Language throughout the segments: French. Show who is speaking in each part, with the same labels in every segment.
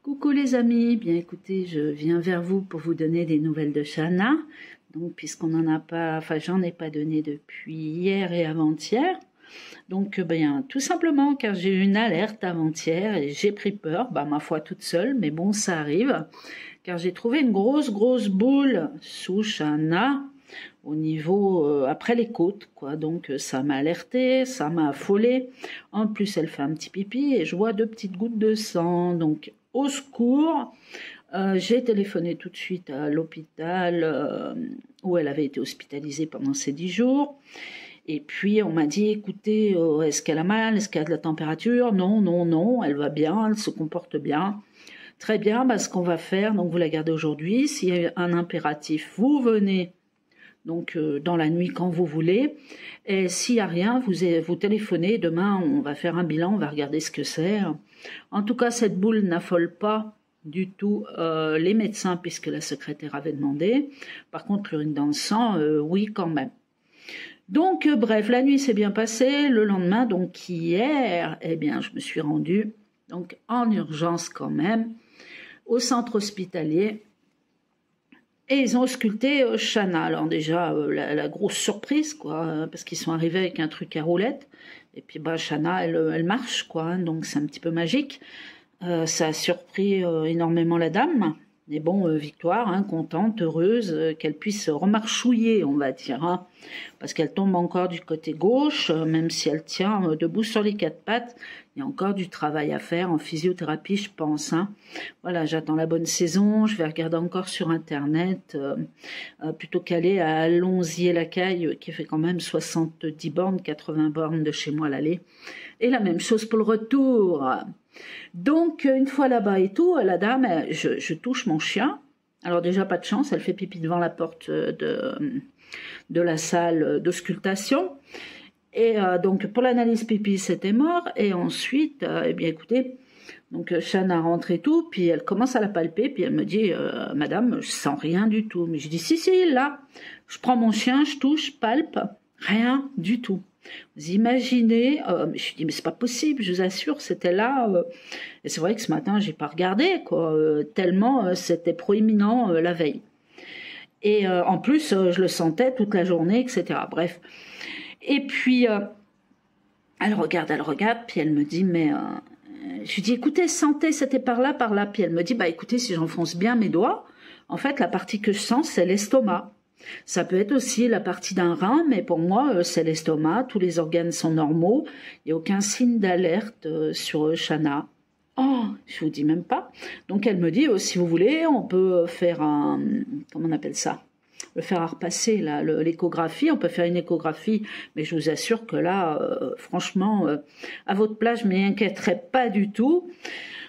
Speaker 1: Coucou les amis, bien écoutez, je viens vers vous pour vous donner des nouvelles de Shana. Donc puisqu'on n'en a pas, enfin j'en ai pas donné depuis hier et avant-hier. Donc bien tout simplement car j'ai eu une alerte avant-hier et j'ai pris peur, ma foi toute seule, mais bon ça arrive. Car j'ai trouvé une grosse boule sous Shana au niveau après les côtes quoi, donc ça m'a alerté, ça m'a affolé. En plus elle fait un petit pipi et je vois 2 petites gouttes de sang, donc au secours. J'ai téléphoné tout de suite à l'hôpital où elle avait été hospitalisée pendant ces 10 jours. Et puis on m'a dit, écoutez, est-ce qu'elle a mal, est-ce qu'elle a de la température? Non, elle va bien, elle se comporte bien. Très bien, ce qu'on va faire, donc vous la gardez aujourd'hui. S'il y a un impératif, vous venez donc dans la nuit quand vous voulez. Et s'il n'y a rien, vous téléphonez. Demain, on va faire un bilan, on va regarder ce que c'est. En tout cas, cette boule n'affole pas du tout les médecins puisque la secrétaire avait demandé. Par contre, l'urine dans le sang, oui quand même. Donc bref, la nuit s'est bien passée. Le lendemain, donc hier, je me suis rendue donc en urgence quand même au centre hospitalier. Et ils ont ausculté Shana. Alors déjà, la grosse surprise, quoi, parce qu'ils sont arrivés avec un truc à roulette. Et puis Shana, elle marche, quoi, donc c'est un petit peu magique. Ça a surpris énormément la dame. Mais bon, victoire, contente, heureuse, qu'elle puisse remarchouiller, on va dire. Parce qu'elle tombe encore du côté gauche, même si elle tient debout sur les 4 pattes. Il y a encore du travail à faire en physiothérapie, je pense. Voilà, j'attends la bonne saison. Je vais regarder encore sur Internet, plutôt qu'aller à Allonzier-la-Caille, qui fait quand même 70 bornes, 80 bornes de chez moi à l'aller. Et la même chose pour le retour. Donc, une fois là-bas et tout, la dame, je touche mon chien. Alors déjà, pas de chance, elle fait pipi devant la porte de la salle d'auscultation. Et donc, pour l'analyse pipi, c'était mort. Et ensuite, écoutez, donc Shana rentre et tout, puis elle commence à la palper, puis elle me dit, madame, je sens rien du tout. Mais je dis, si, là, je prends mon chien, je touche, je palpe, rien du tout. Vous imaginez, je lui dis, mais c'est pas possible, je vous assure, c'était là. Et c'est vrai que ce matin, j'ai pas regardé, quoi, tellement c'était proéminent la veille. Et en plus, je le sentais toute la journée, etc. Bref. Et puis, elle regarde, puis elle me dit, mais... je lui dis, écoutez, sentez, c'était par là. Puis elle me dit, écoutez, si j'enfonce bien mes doigts, en fait, la partie que je sens, c'est l'estomac. Ça peut être aussi la partie d'un rein, mais pour moi, c'est l'estomac. Tous les organes sont normaux. Il n'y a aucun signe d'alerte sur Shana. Oh, je vous dis même pas. Donc elle me dit, si vous voulez, on peut faire comment on appelle ça? Le fer à repasser, là, l'échographie. On peut faire une échographie, mais je vous assure que là, franchement, à votre place, je ne m'inquiéterais pas du tout.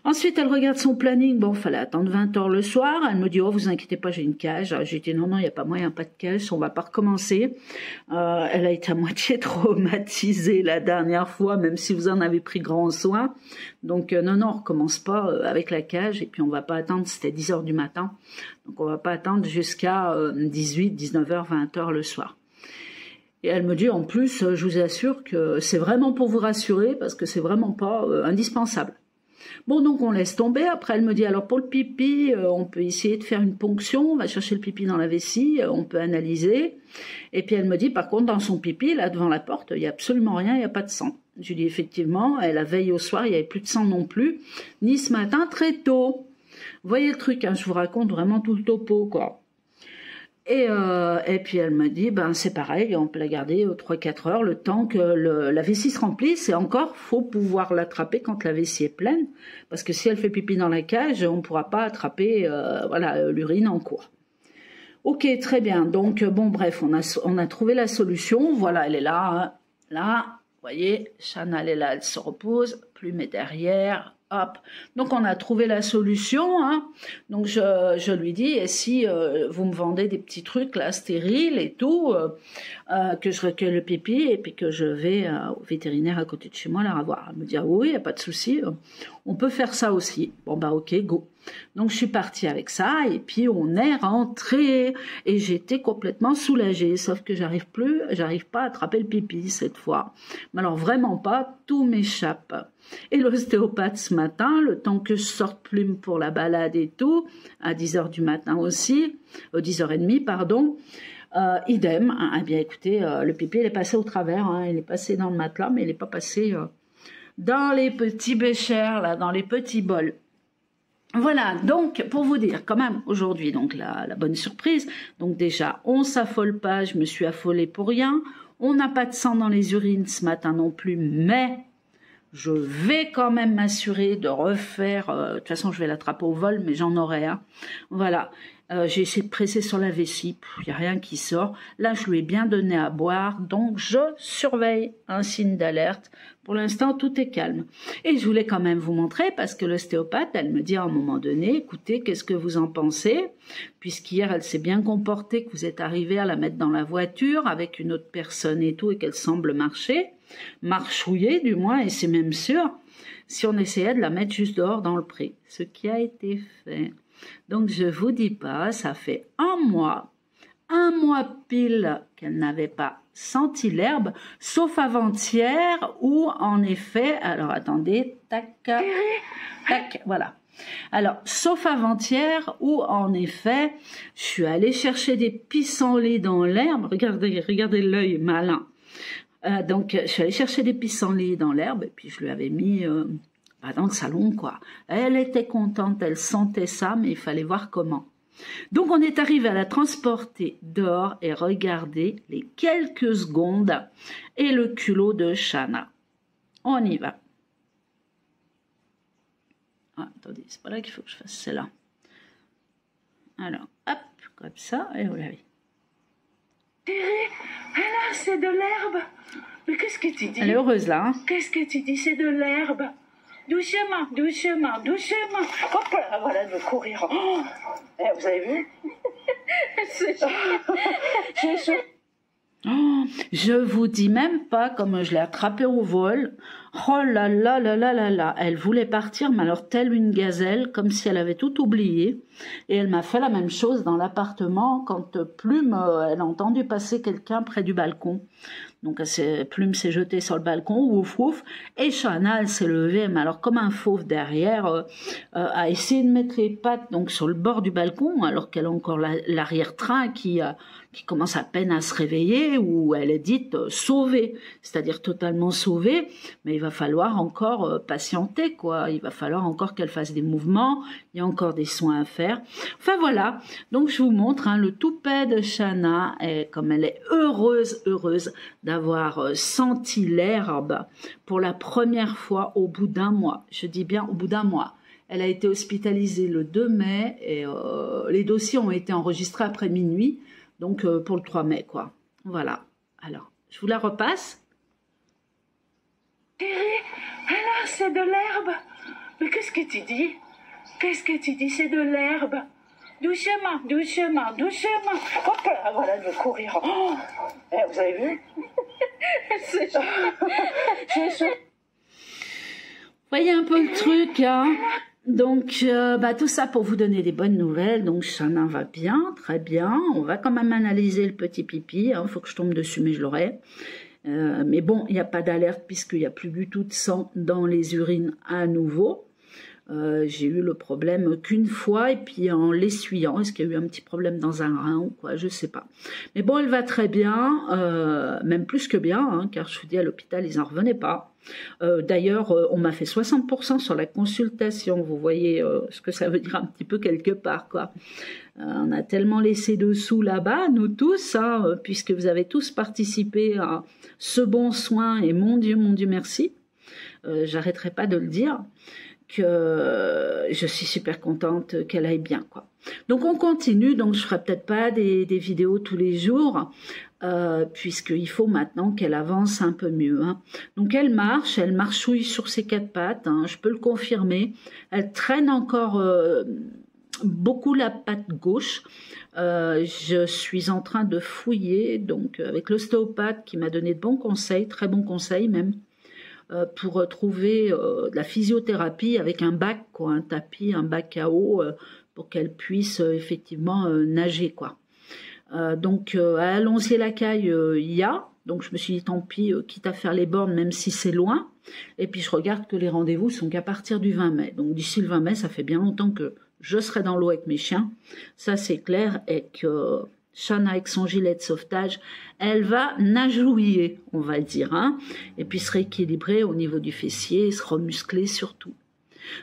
Speaker 1: Ensuite, elle regarde son planning. Bon, fallait attendre 20h le soir. Elle me dit, oh, vous inquiétez pas, j'ai une cage. J'ai dit, non, il n'y a pas moyen, pas de cage, on va pas recommencer. Elle a été à moitié traumatisée la dernière fois, même si vous en avez pris grand soin. Donc, non, on recommence pas avec la cage. Et puis, on va pas attendre, c'était 10h du matin. Donc, on va pas attendre jusqu'à 18, 19h, 20h le soir. Et elle me dit, en plus, je vous assure que c'est vraiment pour vous rassurer, parce que c'est vraiment pas indispensable. Bon, donc on laisse tomber. Après, elle me dit, alors pour le pipi, on peut essayer de faire une ponction, on va chercher le pipi dans la vessie, on peut analyser. Et puis elle me dit, par contre, dans son pipi, là, devant la porte, il n'y a absolument rien, il n'y a pas de sang. Je lui dis, effectivement, la veille au soir, il n'y avait plus de sang non plus, ni ce matin, très tôt. Vous voyez le truc, je vous raconte vraiment tout le topo, quoi. Et puis elle me dit, c'est pareil, on peut la garder 3-4 heures, le temps que la vessie se remplisse, et encore, faut pouvoir l'attraper quand la vessie est pleine, parce que si elle fait pipi dans la cage, on ne pourra pas attraper l'urine en cours. Ok, très bien, donc bon, bref, on a trouvé la solution, voilà, elle est là, là, vous voyez, Shana, elle est là, elle se repose, plume est derrière, hop. Donc on a trouvé la solution, donc je lui dis, et si vous me vendez des petits trucs là stériles et tout, que je recueille le pipi et puis que je vais au vétérinaire à côté de chez moi la revoir. Elle me dit, oui, il n'y a pas de souci, on peut faire ça aussi. Bon bah ok, go. Donc je suis partie avec ça et puis on est rentré et j'étais complètement soulagée, sauf que j'arrive pas à attraper le pipi cette fois. Mais alors vraiment pas, tout m'échappe. Et l'ostéopathe ce matin, le temps que je sorte Plume pour la balade et tout, à 10h du matin aussi, 10h30 pardon, idem, hein, eh bien écoutez, le pipi il est passé au travers, hein, il est passé dans le matelas, mais il n'est pas passé dans les petits béchers, là, dans les petits bols. Voilà, donc pour vous dire quand même aujourd'hui donc la bonne surprise, donc déjà on s'affole pas, je me suis affolée pour rien, on n'a pas de sang dans les urines ce matin non plus, mais je vais quand même m'assurer de refaire, de toute façon je vais l'attraper au vol mais j'en aurai un, voilà. J'ai essayé de presser sur la vessie, il n'y a rien qui sort. Là, je lui ai bien donné à boire, donc je surveille un signe d'alerte. Pour l'instant, tout est calme. Et je voulais quand même vous montrer, parce que l'ostéopathe, elle me dit à un moment donné, écoutez, qu'est-ce que vous en pensez? Puisqu'hier, elle s'est bien comportée, que vous êtes arrivé à la mettre dans la voiture avec une autre personne et tout, et qu'elle semble marchouiller du moins, et c'est même sûr, si on essayait de la mettre juste dehors dans le pré. Ce qui a été fait. Donc je vous dis pas, ça fait un mois pile qu'elle n'avait pas senti l'herbe, sauf avant-hier où en effet, alors attendez, tac, tac, voilà. Alors, sauf avant-hier où en effet, je suis allée chercher des pissenlits dans l'herbe, regardez l'œil malin. Donc je suis allée chercher des pissenlits dans l'herbe et puis je lui avais mis... dans le salon, quoi. Elle était contente, elle sentait ça, mais il fallait voir comment. Donc, on est arrivé à la transporter dehors et regarder les quelques secondes et le culot de Shana. On y va. Ah, attendez, c'est pas là qu'il faut que je fasse, c'est là. Alors, hop, comme ça, et vous l'avez.
Speaker 2: Alors, c'est de l'herbe. Mais qu'est-ce que tu dis?
Speaker 1: Elle est heureuse, là. Hein?
Speaker 2: Qu'est-ce que tu dis? C'est de l'herbe. Doucement, doucement, doucement. Hop là, voilà, elle veut courir. Oh, vous avez vu? C'est chaud.
Speaker 1: Oh, je vous dis même pas comme je l'ai attrapée au vol. Oh là là là là là là. Elle voulait partir, mais alors telle une gazelle, comme si elle avait tout oublié. Et elle m'a fait la même chose dans l'appartement quand Plume, elle a entendu passer quelqu'un près du balcon. Donc Plume s'est jetée sur le balcon, ouf ouf, et Shana, elle s'est levée, mais alors comme un fauve derrière, a essayé de mettre les pattes donc sur le bord du balcon, alors qu'elle a encore l'arrière-train qui commence à peine à se réveiller, où elle est dite sauvée, c'est-à-dire totalement sauvée, mais il va falloir encore patienter, quoi. Il va falloir encore qu'elle fasse des mouvements, il y a encore des soins à faire. Enfin voilà, donc je vous montre hein, le toupet de Shana, et comme elle est heureuse d'avoir senti l'herbe pour la première fois au bout d'un mois. Je dis bien au bout d'un mois. Elle a été hospitalisée le 2 mai et les dossiers ont été enregistrés après minuit, donc pour le 3 mai, quoi. Voilà. Alors, je vous la repasse.
Speaker 2: Alors, c'est de l'herbe. Mais qu'est-ce que tu dis? Qu'est-ce que tu dis? C'est de l'herbe. Doucement, doucement, doucement. Hop là, voilà, elle veut courir. Oh, vous avez vu? C'est chaud.
Speaker 1: Voyez un peu le truc, hein. Donc, tout ça pour vous donner des bonnes nouvelles. Donc, Shana va bien, très bien. On va quand même analyser le petit pipi. Hein. Faut que je tombe dessus, mais je l'aurai. Mais bon, il n'y a pas d'alerte puisqu'il n'y a plus du tout de sang dans les urines à nouveau. J'ai eu le problème qu'une fois et puis en l'essuyant, est-ce qu'il y a eu un petit problème dans un rein ou quoi, je sais pas. Mais bon, elle va très bien, même plus que bien, hein, car je vous dis à l'hôpital, ils n'en revenaient pas. D'ailleurs, on m'a fait 60% sur la consultation, vous voyez ce que ça veut dire un petit peu quelque part, quoi. On a tellement laissé dessous là-bas, nous tous, hein, puisque vous avez tous participé à ce bon soin et mon Dieu, merci, j'arrêterai pas de le dire. Que je suis super contente qu'elle aille bien, quoi. Donc on continue, donc je ferai peut-être pas des vidéos tous les jours, puisqu'il faut maintenant qu'elle avance un peu mieux. Hein. Donc elle marchouille sur ses 4 pattes, hein, je peux le confirmer. Elle traîne encore beaucoup la patte gauche. Je suis en train de fouiller, donc avec l'ostéopathe qui m'a donné de bons conseils, très bons conseils même. pour trouver de la physiothérapie avec un bac, quoi, un tapis, un bac à eau, pour qu'elle puisse effectivement nager, quoi. Donc à Allonzier-la-Caille, il y a. Donc je me suis dit tant pis, quitte à faire les bornes, même si c'est loin. Et puis je regarde que les rendez-vous sont qu'à partir du 20 mai. Donc d'ici le 20 mai, ça fait bien longtemps que je serai dans l'eau avec mes chiens. Ça c'est clair. Et que Shana avec son gilet de sauvetage, elle va nagouiller, on va dire. Hein, et puis se rééquilibrer au niveau du fessier, se remuscler surtout.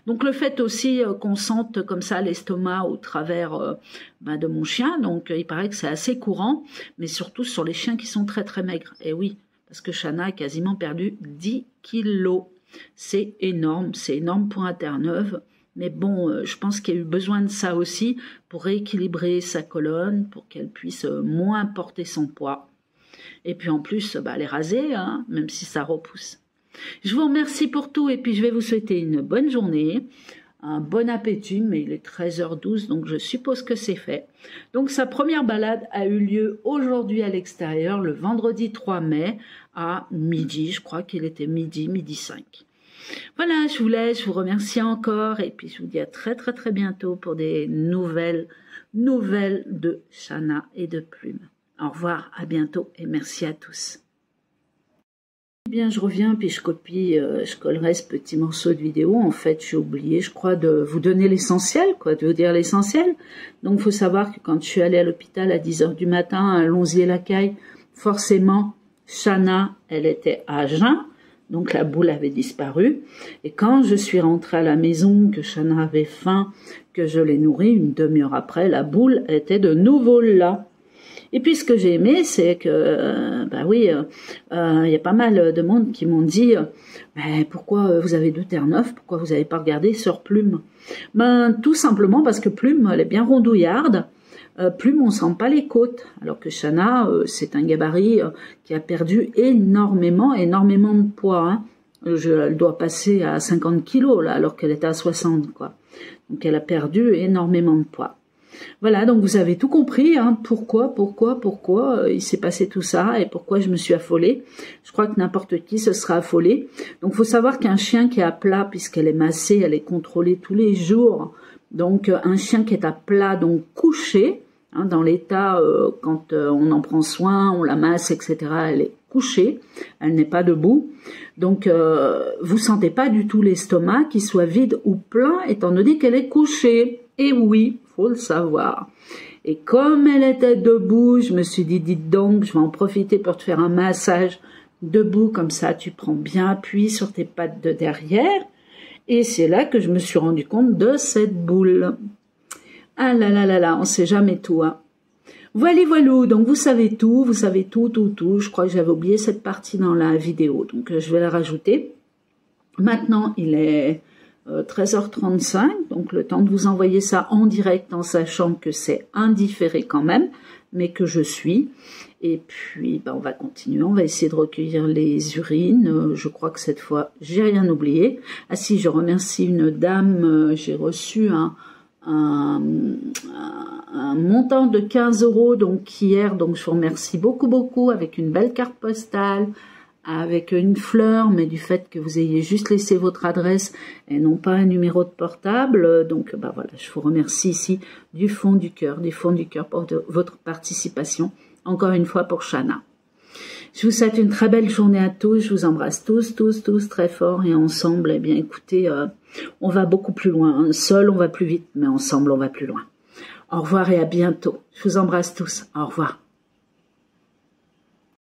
Speaker 1: Donc le fait aussi qu'on sente comme ça l'estomac au travers de mon chien, donc il paraît que c'est assez courant, mais surtout sur les chiens qui sont très très maigres. Et oui, parce que Shana a quasiment perdu 10 kilos. C'est énorme pour un Terre-Neuve. Mais bon, je pense qu'il y a eu besoin de ça aussi pour rééquilibrer sa colonne, pour qu'elle puisse moins porter son poids. Et puis en plus, les raser, hein, même si ça repousse. Je vous remercie pour tout et puis je vais vous souhaiter une bonne journée, un bon appétit, mais il est 13h12 donc je suppose que c'est fait. Donc sa première balade a eu lieu aujourd'hui à l'extérieur le vendredi 3 mai à midi, je crois qu'il était midi 5. Voilà, je vous laisse, je vous remercie encore et puis je vous dis à très très très bientôt pour des nouvelles de Shana et de Plume. Au revoir, à bientôt et merci à tous. Eh bien, je reviens, puis je copie, je collerai ce petit morceau de vidéo. En fait, j'ai oublié, je crois, de vous donner l'essentiel, quoi, de vous dire l'essentiel. Donc, il faut savoir que quand je suis allée à l'hôpital à 10h du matin, à Allonzier-la-Caille, forcément, Shana, elle était à jeun, donc la boule avait disparu. Et quand je suis rentrée à la maison, que Shana avait faim, que je l'ai nourrie, une demi-heure après, la boule était de nouveau là. Et puis ce que j'ai aimé, c'est que, y a pas mal de monde qui m'ont dit, pourquoi vous avez 2 Terre-Neuve, pourquoi vous n'avez pas regardé sur Plume? Tout simplement parce que Plume, elle est bien rondouillarde. Plume, on sent pas les côtes, alors que Shana, c'est un gabarit qui a perdu énormément de poids. Hein. Elle doit passer à 50 kilos là, alors qu'elle était à 60, quoi. Donc elle a perdu énormément de poids. Voilà, donc vous avez tout compris, hein, pourquoi il s'est passé tout ça et pourquoi je me suis affolée. Je crois que n'importe qui se sera affolé. Donc il faut savoir qu'un chien qui est à plat, puisqu'elle est massée, elle est contrôlée tous les jours. Donc un chien qui est à plat, donc couché, hein, dans l'état quand on en prend soin, on la masse, etc., elle est couchée, elle n'est pas debout. Donc vous sentez pas du tout l'estomac qui soit vide ou plein, étant donné qu'elle est couchée. Et oui, faut le savoir. Et comme elle était debout, je me suis dit, dites donc, je vais en profiter pour te faire un massage debout, comme ça tu prends bien appui sur tes pattes de derrière. Et c'est là que je me suis rendu compte de cette boule. Ah là là là là, on sait jamais tout, hein. Voilà, donc vous savez tout. Je crois que j'avais oublié cette partie dans la vidéo, donc je vais la rajouter. Maintenant, il est 13h35, donc le temps de vous envoyer ça en direct en sachant que c'est indifféré quand même, mais que je suis. Et puis on va continuer, on va essayer de recueillir les urines. Je crois que cette fois j'ai rien oublié. Ah si, je remercie une dame, j'ai reçu un montant de 15 € donc hier, donc je vous remercie beaucoup avec une belle carte postale, avec une fleur, mais du fait que vous ayez juste laissé votre adresse et non pas un numéro de portable. Donc voilà, je vous remercie ici du fond du cœur pour votre participation, encore une fois pour Shana. Je vous souhaite une très belle journée à tous, je vous embrasse tous très fort et ensemble, eh bien écoutez, on va beaucoup plus loin. Seul on va plus vite, mais ensemble on va plus loin. Au revoir et à bientôt. Je vous embrasse tous, au revoir.